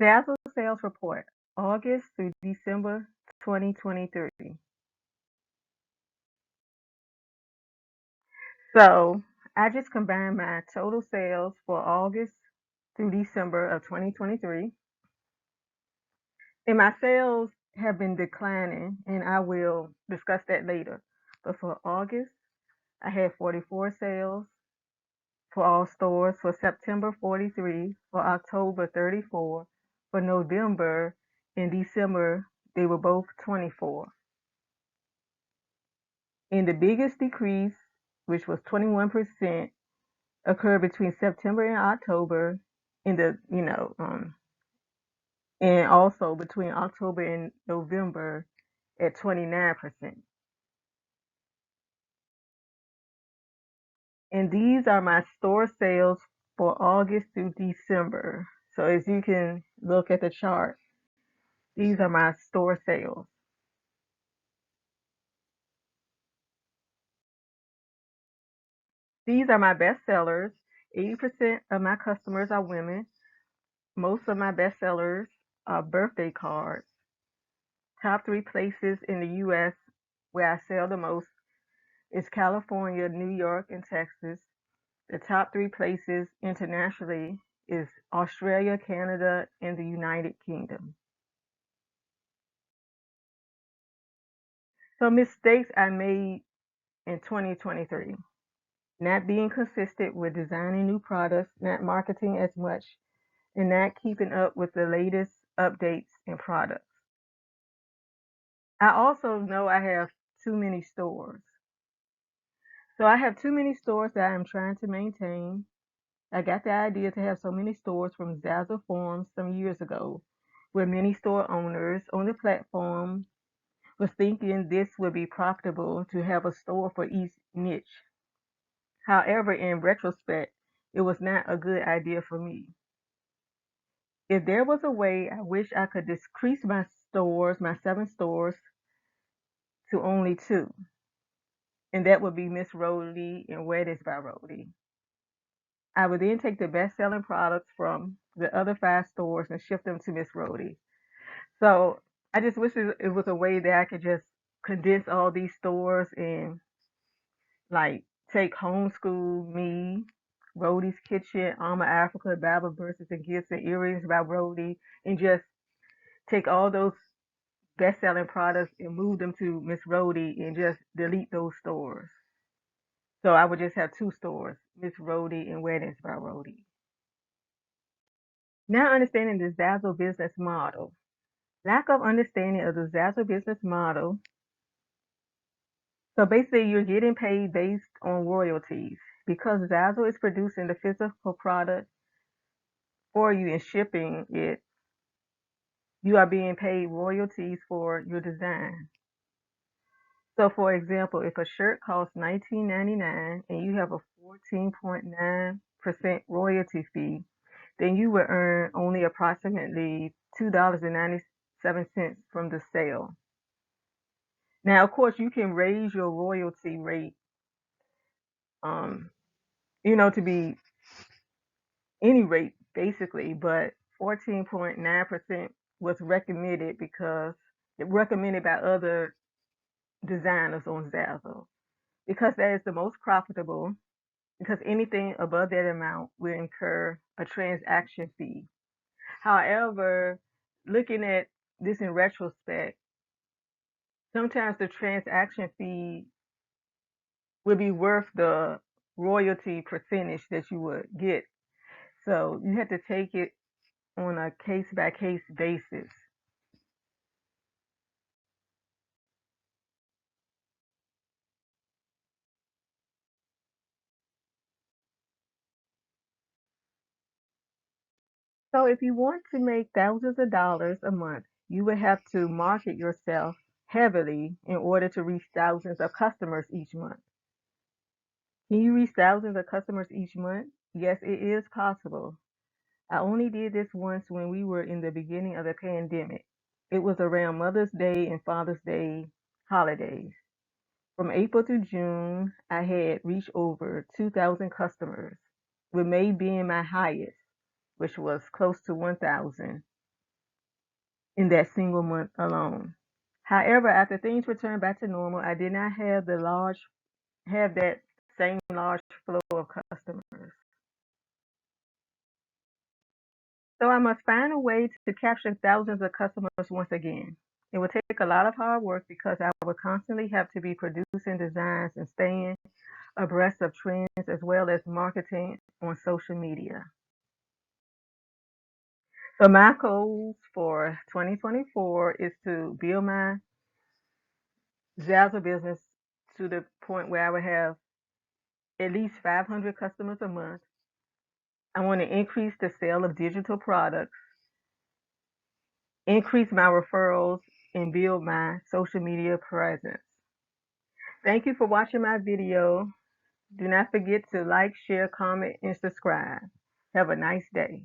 Zazzle sales report, August through December 2023. So I just combined my total sales for August through December of 2023. And my sales have been declining, and I will discuss that later. But for August, I had 44 sales for all stores, for September 43, for October 34, for November and December they were both 24. And the biggest decrease, which was 21%, occurred between September and October in and also between October and November at 29%. And these are my store sales for August through December. So as you can look at the chart, these are my store sales. These are my best sellers. 80% of my customers are women. Most of my best sellers are birthday cards. Top three places in the US where I sell the most is California, New York, and Texas. The top three places internationally is Australia, Canada, and the United Kingdom. So mistakes I made in 2023. Not being consistent with designing new products, not marketing as much, and not keeping up with the latest updates and products. I also know I have too many stores. So I have too many stores that I'm trying to maintain. I got the idea to have so many stores from Zazzle forums some years ago, where many store owners on the platform was thinking this would be profitable to have a store for each niche. However, in retrospect, it was not a good idea for me. If there was a way, I wish I could decrease my stores, my 7 stores, to only 2. And that would be Miss Rhoadie and Rhoadie's by Rhoadie. I would then take the best-selling products from the other 5 stores and ship them to Miss Rhoadie. So I just wish it was a way that I could just condense all these stores and like take Homeschool Me, Rhodie's Kitchen, Alma Africa, Bible Verses and Gifts and Earrings by Rhoadie, and just take all those best-selling products and move them to Miss Rhoadie and just delete those stores. So I would just have 2 stores, Miss Rhoadie and Weddings by Rhoadie. Now understanding the Zazzle business model. Lack of understanding of the Zazzle business model. So basically you're getting paid based on royalties. Because Zazzle is producing the physical product for you and shipping it, you are being paid royalties for your design. So for example, if a shirt costs $19.99 and you have a 14.9% royalty fee, then you will earn only approximately $2.97 from the sale. Now, of course, you can raise your royalty rate, um, to be any rate basically, but 14.9% was recommended because it recommended by other designers on Zazzle because that is the most profitable. Because anything above that amount will incur a transaction fee. However, looking at this in retrospect, sometimes the transaction fee will be worth the royalty percentage that you would get. So you have to take it on a case by case basis. So if you want to make thousands of dollars a month, you would have to market yourself heavily in order to reach thousands of customers each month. Can you reach thousands of customers each month? Yes, it is possible. I only did this once when we were in the beginning of the pandemic. It was around Mother's Day and Father's Day holidays. From April to June, I had reached over 2,000 customers, with May being my highest, which was close to 1,000. in that single month alone. However, after things returned back to normal, I did not have that same large flow of customers. So I must find a way to capture thousands of customers once again. It will take a lot of hard work because I will constantly have to be producing designs and staying abreast of trends as well as marketing on social media. So my goals for 2024 is to build my Zazzle business to the point where I would have at least 500 customers a month. I want to increase the sale of digital products, increase my referrals, and build my social media presence. Thank you for watching my video. Do not forget to like, share, comment, and subscribe. Have a nice day.